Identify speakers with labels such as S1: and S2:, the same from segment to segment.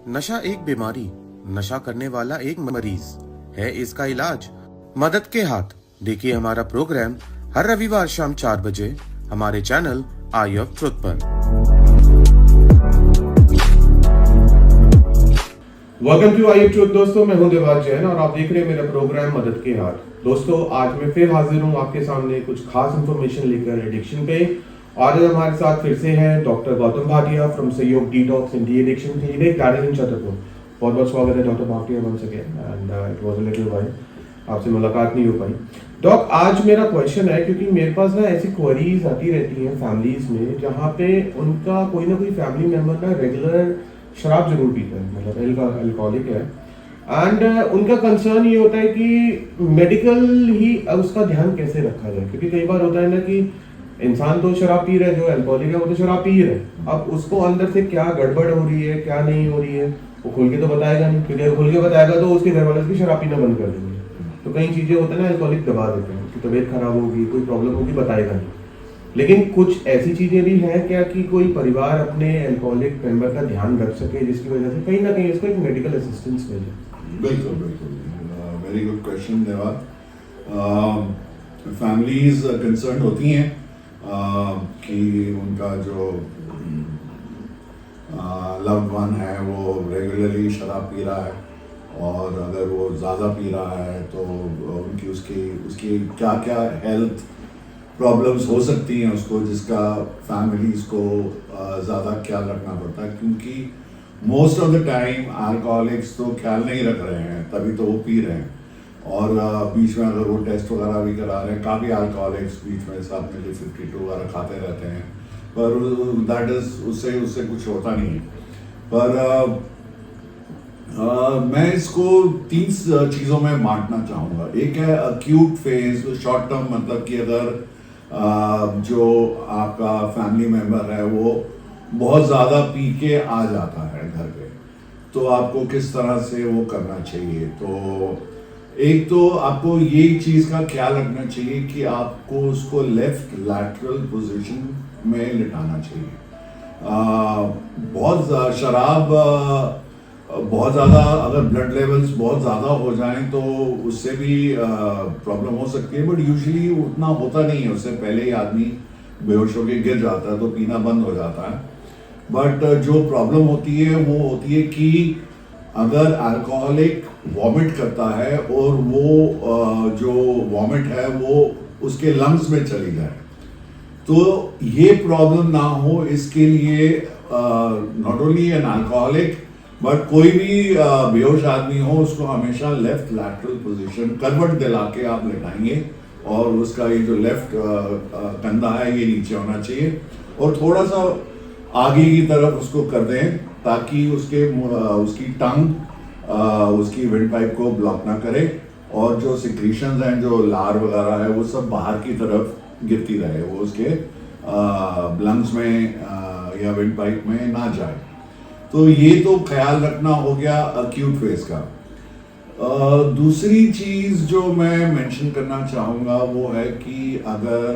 S1: नशा एक बीमारी, नशा करने वाला एक मरीज है, इसका इलाज मदद के हाथ। देखिए हमारा प्रोग्राम हर रविवार शाम 4 बजे हमारे चैनल आई ऑफ ट्रुथ पर।
S2: Welcome to Eye of Truth दोस्तों, मैं हूं देवाज जैन और आप देख रहे हैं मेरा प्रोग्राम मदद के हाथ। दोस्तों आज मैं फिर हाजिर हूं आपके सामने कुछ खास इंफॉर्मेशन लेकर एडिक्शन पे। और हमारे साथ फिर से हैं doctor Gautam Bhatia from Sahyog detox and de addiction clinic garden in Chhatarpur. बहुत बहुत स्वागत है doctor Bhatia once again and it was a little while आपसे मुलाकात नहीं हो पाई। डॉक आज मेरा क्वेश्चन है क्योंकि मेरे पास ना ऐसी क्वेरीज आती रहती हैं फैमिलीज में जहाँ पे उनका कोई ना कोई फैमिली मेंबर ना रेगुलर शराब जरूर पीता है, मतलब अल्कोहलिक है एंड उनका कंसर्न ये होता है कि मेडिकल ही उसका ध्यान कैसे रखा जाए। क्योंकि कई बार होता है ना कि इंसान तो शराब पी रहा है, जो अल्कोहलिक है वो तो शराब पी रहा है, अब उसको अंदर से क्या गड़बड़ हो रही है क्या नहीं हो रही है वो खुल के तो बताएगा नहीं, क्योंकि खुल के बताएगा तो उसके घर वाले भी शराब पीना बंद कर देंगे। तो कई चीजें होता है ना अल्कोहलिक दबा देते हैं कि तबीयत खराब होगी, कोई प्रॉब्लम होगी, बताएगा नहीं। लेकिन कुछ ऐसी चीजें भी हैं क्या कि कोई परिवार अपने अल्कोहलिक मेंबर का ध्यान रख सके जिसकी वजह से कहीं ना कहीं इसको एक मेडिकल असिस्टेंस मिल जाए?
S3: बिल्कुल बिल्कुल, वेरी गुड क्वेश्चन देवा। फैमिलीज कंसर्न होती हैं कि उनका जो लव्ड वन है वो रेगुलरली शराब पी रहा है और अगर वो ज़्यादा पी रहा है तो उनकी उसकी क्या क्या हेल्थ प्रॉब्लम्स हो सकती हैं उसको, जिसका फैमिलीज को ज़्यादा ख्याल रखना पड़ता है। क्योंकि most of the time alcoholics तो ख्याल नहीं रख रहे हैं, तभी तो वो पी रहे हैं। और बीच में अगर वो टेस्ट वगैरह भी करा रहे हैं, काफ़ी अल्कोहलिक्स बीच में साथ में 52 वगैरह खाते रहते हैं, पर दैट इज़ उससे कुछ होता नहीं है। पर मैं इसको 3 चीज़ों में बांटना चाहूँगा। एक है अक्यूट फेज, शॉर्ट टर्म, मतलब कि अगर जो आपका फैमिली मेंबर है वो बहुत ज़्यादा पी के आ जाता है घर पे, तो आपको किस तरह से वो करना चाहिए। तो एक तो आपको ये चीज़ का ख्याल रखना चाहिए कि आपको उसको लेफ्ट लैटरल पोजीशन में लिटाना चाहिए। बहुत शराब बहुत ज़्यादा, अगर ब्लड लेवल्स बहुत ज़्यादा हो जाएं तो उससे भी प्रॉब्लम हो सकती है, बट यूजुअली उतना होता नहीं है। उससे पहले ही आदमी बेहोश होकर गिर जाता है तो पीना बंद हो जाता है। बट जो प्रॉब्लम होती है वो होती है कि अगर अल्कोहलिक वॉमिट करता है और वो जो वॉमिट है वो उसके लंग्स में चली जाए, तो ये प्रॉब्लम ना हो इसके लिए not only an alcoholic but कोई भी बेहोश आदमी हो उसको हमेशा लेफ्ट लैटरल पोजीशन करवट दिला के आप लेटाएंगे और उसका ये जो लेफ्ट कंधा है ये नीचे होना चाहिए और थोड़ा सा आगे की तरफ उसको कर दें ताकि उसकी टंग उसकी विंड पाइप को ब्लॉक ना करे और जो सिक्रीशंस हैं, जो लार वगैरह है, वो सब बाहर की तरफ गिरती रहे, वो उसके लंग्स में या विंड पाइप में ना जाए। तो ये तो ख्याल रखना हो गया अक्यूट फेज का। दूसरी चीज़ जो मैं मेंशन करना चाहूँगा वो है कि अगर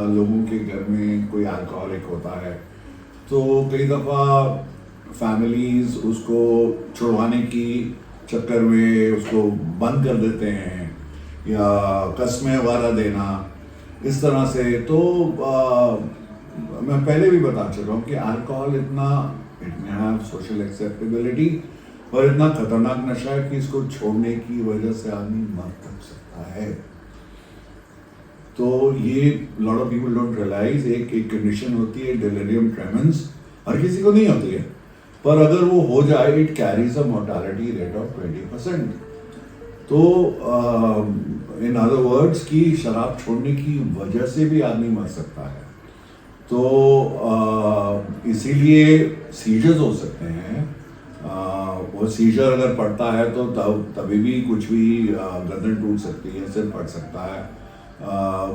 S3: लोगों के घर में कोई अल्कोहलिक होता है तो कई दफ़ा फैमिलीज उसको छुड़वाने की चक्कर में उसको बंद कर देते हैं या कस्में वगैरह देना इस तरह से। तो मैं पहले भी बता चुका हूँ कि अल्कोहल इट में हैव सोशल एक्सेप्टेबिलिटी और इतना खतरनाक नशा है कि इसको छोड़ने की वजह से आदमी मर तक सकता है। तो ये lot of people don't realise एक कंडीशन होती है डेलिरियम ट्रेमेंस, हर किसी को नहीं होती है, पर अगर वो हो जाए it carries a mortality rate of 20%। तो इन अदर वर्ड्स कि शराब छोड़ने की वजह से भी आदमी मर सकता है। तो इसीलिए सीजर्स हो सकते हैं और सीजर अगर पड़ता है तो तभी भी कुछ भी गर्दन टूट सकती है, सिर फट सकता है,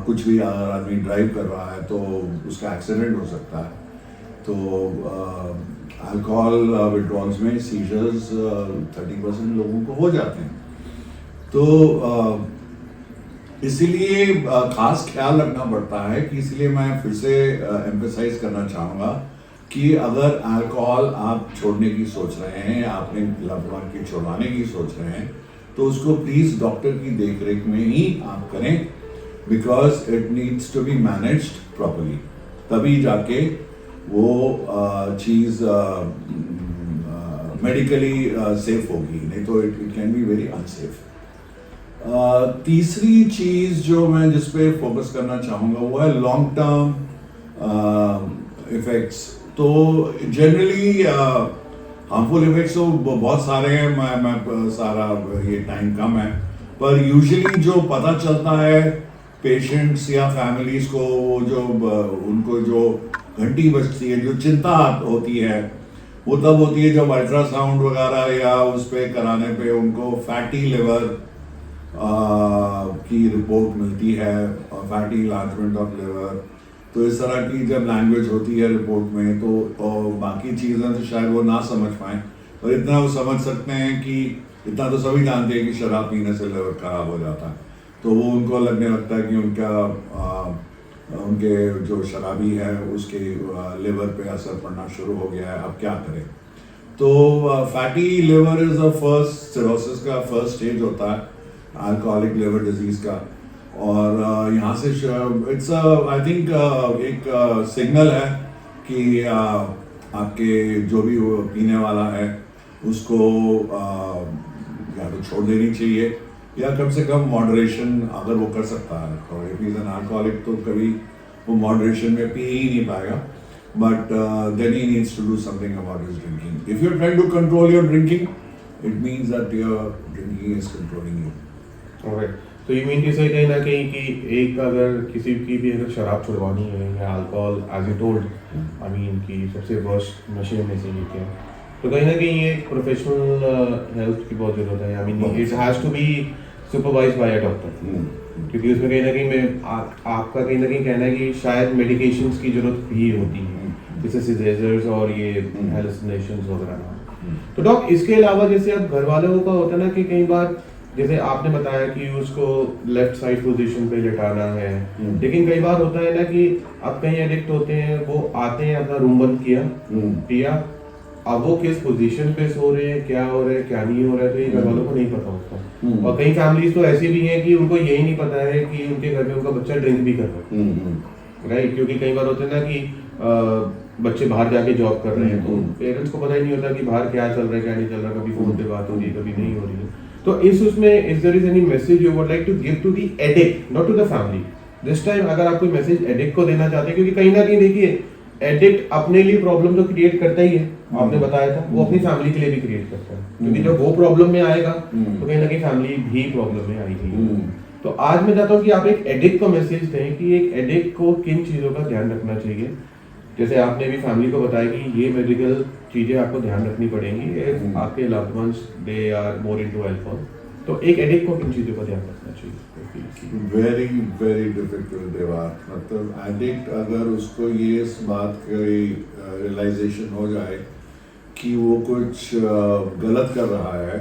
S3: कुछ भी अगर आदमी ड्राइव कर रहा है तो उसका एक्सीडेंट हो सकता है। तो अल्कोहल विड्रॉल्स में सीजर्स 30% लोगों को हो जाते हैं। तो इसीलिए खास ख्याल रखना पड़ता है कि इसलिए मैं फिर से एम्फेसाइज करना चाहूँगा कि अगर अल्कोहल आप छोड़ने की सोच रहे हैं, आपने लव्ड वन की छुड़वाने की सोच रहे हैं, तो उसको प्लीज डॉक्टर की देखरेख में ही आप करें, because it needs to be managed properly, तभी जाके वो चीज मेडिकली सेफ होगी, नहीं तो it can be very unsafe. तीसरी चीज जो मैं जिस पे फोकस करना चाहूंगा वो है लॉन्ग टर्म इफेक्ट्स। तो जनरली हार्मफुल इफेक्ट्स तो बहुत सारे हैं, मैं सारा ये टाइम कम है, पर यूजुअली जो पता चलता है पेशेंट्स या फैमिलीज को, वो जो उनको जो घंटी बजती है, जो चिंता होती है, वो तब होती है जब अल्ट्रासाउंड वगैरह या उस पे कराने पे उनको फैटी लिवर की रिपोर्ट मिलती है, फैटी इलाजमेंट ऑफ लिवर। तो इस तरह की जब लैंग्वेज होती है रिपोर्ट में, तो और बाकी चीज़ें तो शायद वो ना समझ पाएं, और इतना वो समझ सकते हैं कि इतना तो सभी जानते हैं कि शराब पीने से लिवर खराब हो जाता है, तो वो उनको लगने लगता है कि उनके जो शराबी है उसके लिवर पे असर पड़ना शुरू हो गया है, अब क्या करें। तो fatty liver is the first, cirrhosis का फर्स्ट स्टेज होता है अल्कोहलिक लिवर डिजीज का, और यहाँ से इट्स आई थिंक एक सिग्नल है कि आपके जो भी वो पीने वाला है उसको या तो छोड़ देनी चाहिए, या कम से कम मॉडरेशन अगर वो कर सकता है। और इफ इज एन अल्कोहलिक तो कभी वो मॉडरेशन में पी ही नहीं पाएगा, but then he needs to do something about his drinking. If you are trying to control your drinking, it means that your drinking is controlling you.
S2: Alright, तो you mean to say कहीं ना कहीं कि एक अगर किसी की भी अगर शराब छुड़वानी है या alcohol as you told, I mean कि सबसे वर्स्ट नशे में से एक है, तो कहीं ना कहीं ये प्रोफेशनल हेल्प की बहुत जरूरत है। I mean it has to be supervised by a doctor, क्योंकि उसमें कहीं ना कहीं आपका कहीं ना कहीं कहना है कि शायद मेडिकेशंस की जरूरत भी होती है, जैसे सिजेजर्स और ये हेलुसिनेशंस वगैरह। तो डॉक, इसके अलावा जैसे अब घर वालों का होता है ना कि कई बार जैसे आपने बताया कि उसको लेफ्ट साइड पोजीशन पे लेटाना है, लेकिन कई बार होता है ना कि अब कई एडिक्ट होते हैं, वो आते हैं, अपना रूम बंद किया, पिया, अब वो किस पोजीशन पे सो रहे हैं, क्या हो रहा है, क्या नहीं हो रहा है, तो ये घर वालों को नहीं पता होता। और कई फैमिलीज तो ऐसी भी हैं कि उनको यही नहीं पता है कि उनके घर में उनका बच्चा ड्रिंक भी कर रहा है, राइट? क्योंकि कई बार होता है ना कि बच्चे बाहर जाके जॉब कर रहे हैं, तो पेरेंट्स को पता ही नहीं होता कि बाहर क्या चल रहा है, क्या नहीं चल रहा, कभी फोन पे बात हो रही है, कभी नहीं हो रही है। तो इस उसमें if there is any message you would like to give to the addict, not to the family, this time अगर आप कोई मैसेज एडिक्ट को देना चाहते हैं, क्योंकि कहीं ना कहीं देखिए एडिक्ट अपने लिए प्रॉब्लम तो क्रिएट करता ही है, आपने बताया था, वो अपनी फैमिली के लिए भी क्रिएट करता है, क्योंकि जब वो प्रॉब्लम में आएगा तो कहीं ना कहीं फैमिली भी प्रॉब्लम में आएगी। तो आज मैं चाहता हूँ कि आप एक एडिक्ट को मैसेज दें कि एक एडिक्ट को किन चीज़ों का ध्यान रखना चाहिए। जैसे आपने भी फैमिली को बताया कि ये मेडिकल चीज़ें आपको ध्यान रखनी पड़ेंगी, आपके loved ones they are more into alcohol, तो एक एडिक्ट को किन चीज़ों का ध्यान रखना चाहिए?
S3: वेरी वेरी डिफिकल्ट देवार, मतलब एडिक्ट अगर उसको ये इस बात की रियलाइजेशन हो जाए कि वो कुछ गलत कर रहा है,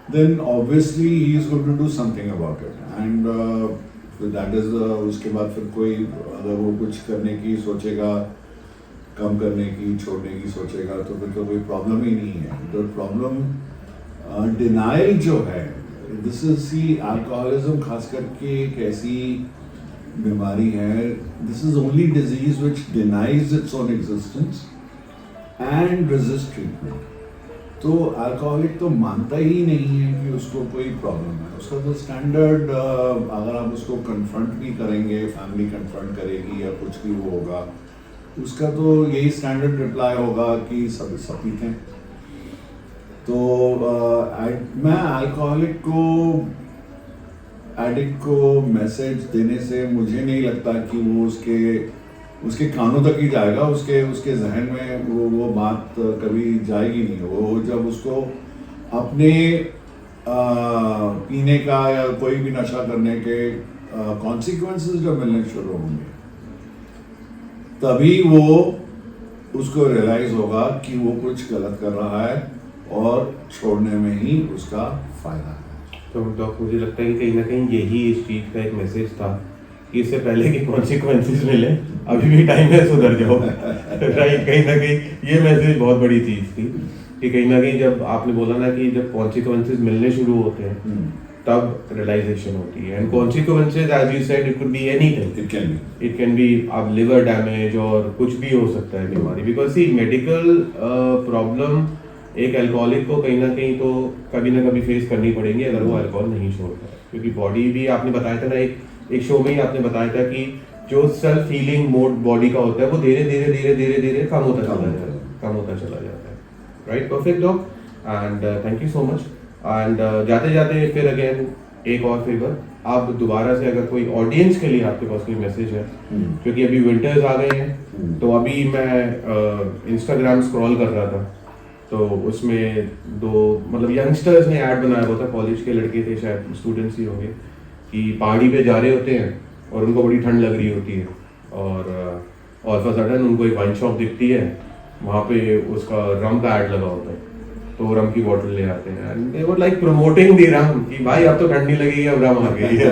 S3: then obviously he is going to do something about it, and that is उसके बाद फिर कोई अगर वो कुछ करने की सोचेगा, कम करने की, छोड़ने की सोचेगा, तो फिर तो कोई प्रॉब्लम ही नहीं है। तो प्रॉब्लम डिनाइल जो है, दिस इज सी अल्कोहलिज्म खास करके एक ऐसी बीमारी है, this is only disease which denies its own existence and resist treatment. तो अल्कोहलिक तो मानता ही नहीं है कि उसको कोई प्रॉब्लम है। उसका तो स्टैंडर्ड, अगर आप उसको कन्फ्रंट भी करेंगे, फैमिली कन्फ्रंट करेगी या कुछ भी वो होगा, उसका तो यही स्टैंडर्ड रिप्लाई होगा कि सब पीते हैं। तो मैं अल्कोहलिक को, एडिक्ट को मैसेज देने से मुझे नहीं लगता कि वो उसके कानों तक ही जाएगा, उसके जहन में वो बात कभी जाएगी नहीं। वो जब उसको अपने पीने का या कोई भी नशा करने के कॉन्सिक्वेंसेस जब मिलने शुरू होंगे, तभी वो उसको रियलाइज होगा कि वो कुछ गलत कर रहा है और छोड़ने में ही उसका फायदा है।
S2: तो डॉक्टर, मुझे लगता है कि कहीं ना कहीं यही इस चीज़ का एक मैसेज था कि इससे पहले कि कॉन्सिक्वेंसेस मिले अभी भी टाइम है, सुधर जाओ। राइट, कहीं ना कहीं ये मैसेज बहुत बड़ी चीज थी कि कहीं ना कहीं जब आपने बोला ना कि जब कॉन्सिक्वेंसेस मिलने शुरू होते हैं तब रियलाइजेशन होती है। And consequences as you said it could be anything, it can be अब लिवर डैमेज और कुछ भी हो सकता है बीमारी। बिकॉज सी मेडिकल प्रॉब्लम एक अल्कोहलिक को कहीं ना कहीं तो कभी ना कभी फेस करनी पड़ेगी अगर वो अल्कोहल नहीं छोड़ता है, क्योंकि बॉडी भी आपने बताया था ना, एक शो में ही आपने बताया था कि जो सेल्फ हीलिंग मोड बॉडी का होता है वो धीरे धीरे धीरे धीरे धीरे कम होता चला जाता है। Right, perfect dog, and thank you so much. And जाते जाते फिर अगेन एक और फेवर, आप दोबारा से अगर कोई ऑडियंस के लिए आपके पास कोई मैसेज है, क्योंकि अभी विंटर्स आ गए हैं, तो अभी मैं इंस्टाग्राम स्क्रॉल कर रहा था तो उसमें दो मतलब यंगस्टर्स ने ऐड बनाया हुआ था, कॉलेज के लड़के थे, शायद स्टूडेंट्स ही होंगे, कि पहाड़ी पे जा रहे होते हैं और उनको बड़ी ठंड लग रही होती है और ऑल ऑफ अ सडन उनको एक वाइन शॉप दिखती है, वहाँ पे उसका रम का ऐड लगा होता है, तो वो रम की बोतल ले आते हैं and they were like promoting the rum कि भाई अब तो ठंड नहीं लगेगी, अब रम आ गई है।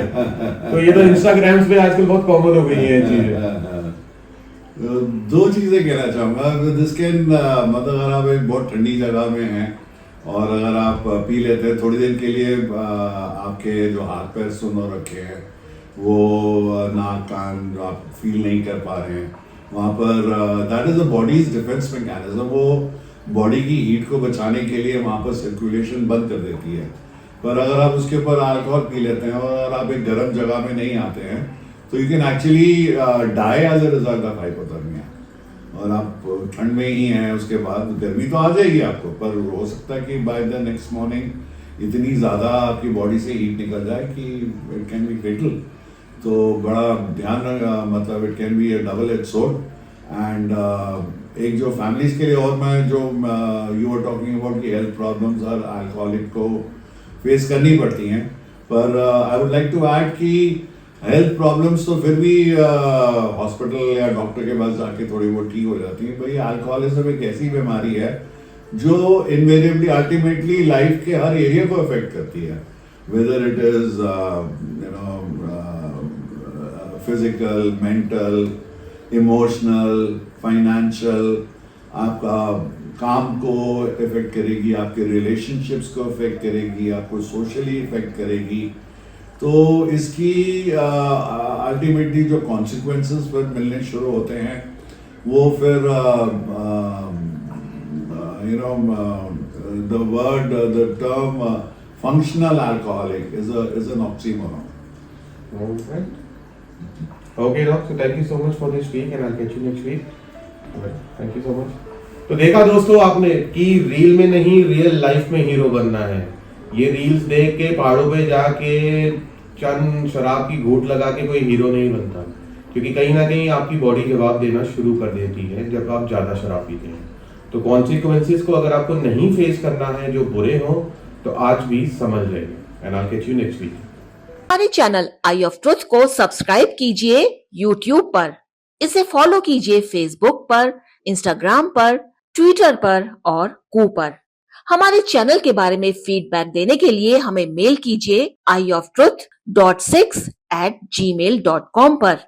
S2: तो ये तो इंस्टाग्राम्स पे आजकल बहुत कॉमन हो गई है ये चीजें।
S3: दो चीजें कहना चाहूंगा। दिस कैन मतलब अगर आप एक बहुत ठंडी जगह में हैं और अगर आप पी लेते हैं थोड़ी देर के लिए, आपके जो हाथ पैर सुन हो रखे हैं, वो नाक कान जो आप फील नहीं कर पा रहे हैं, वहाँ पर that is the bodies defence mechanism. वो बॉडी की हीट को बचाने के लिए वहाँ पर सर्कुलेशन बंद कर देती है। पर अगर आप उसके ऊपर अल्कोहल पी लेते हैं और अगर आप एक गर्म जगह में नहीं आते हैं तो you can actually die as a result of hypothermia. और आप ठंड में ही हैं, उसके बाद गर्मी तो आ जाएगी आपको, पर हो सकता है कि बाय द नेक्स्ट मॉर्निंग इतनी ज़्यादा आपकी बॉडी से हीट निकल जाए कि इट कैन बी फेटल। तो बड़ा ध्यान मतलब it can be a double edge sword. And एक जो फैमिलीज के लिए, और मैं जो यू आर टॉकिंग अबाउट कि हेल्थ प्रॉब्लम्स हर अल्कोहलिक को फेस करनी पड़ती हैं, पर I would like to add कि हेल्थ प्रॉब्लम्स तो फिर भी हॉस्पिटल या डॉक्टर के पास जाके थोड़ी बहुत ठीक हो जाती है। भाई अल्कोहलिज्म एक ऐसी बीमारी है जो इनवेरिएबली अल्टीमेटली लाइफ के हर एरिया को अफेक्ट करती है, whether it is physical, mental, emotional, financial, आपका काम को इफेक्ट करेगी, आपके रिलेशनशिप्स को इफेक्ट करेगी, आपको सोशली इफेक्ट करेगी। तो इसकी अल्टीमेटली जो कॉन्सिक्वेंसेस फिर मिलने शुरू होते हैं वो फिर you know the term functional alcoholic is an oxymoron.
S2: Okay, doc. So thank you so much for this week, and I'll catch you next week. Alright, thank you so much. तो देखा दोस्तों आपने कि रील में नहीं real life में hero बनना है। ये रील्स देख के पहाड़ों पे जाके चंद शराब की घूंट लगा के कोई हीरो नहीं बनता, क्योंकि कहीं ना कहीं आपकी बॉडी जवाब देना शुरू कर देती है जब आप ज्यादा शराब पीते हैं। तो कॉन्सिक्वेंसेस को अगर आपको नहीं फेस करना है जो बुरे हो, तो आज भी समझ जाइए। And I will catch you next week.
S4: हमारे चैनल आई ऑफ ट्रुथ को सब्सक्राइब कीजिए YouTube पर, इसे फॉलो कीजिए Facebook पर, Instagram पर, Twitter पर और कू पर। हमारे चैनल के बारे में फीडबैक देने के लिए हमें मेल कीजिए ioftruth.6@gmail.com पर।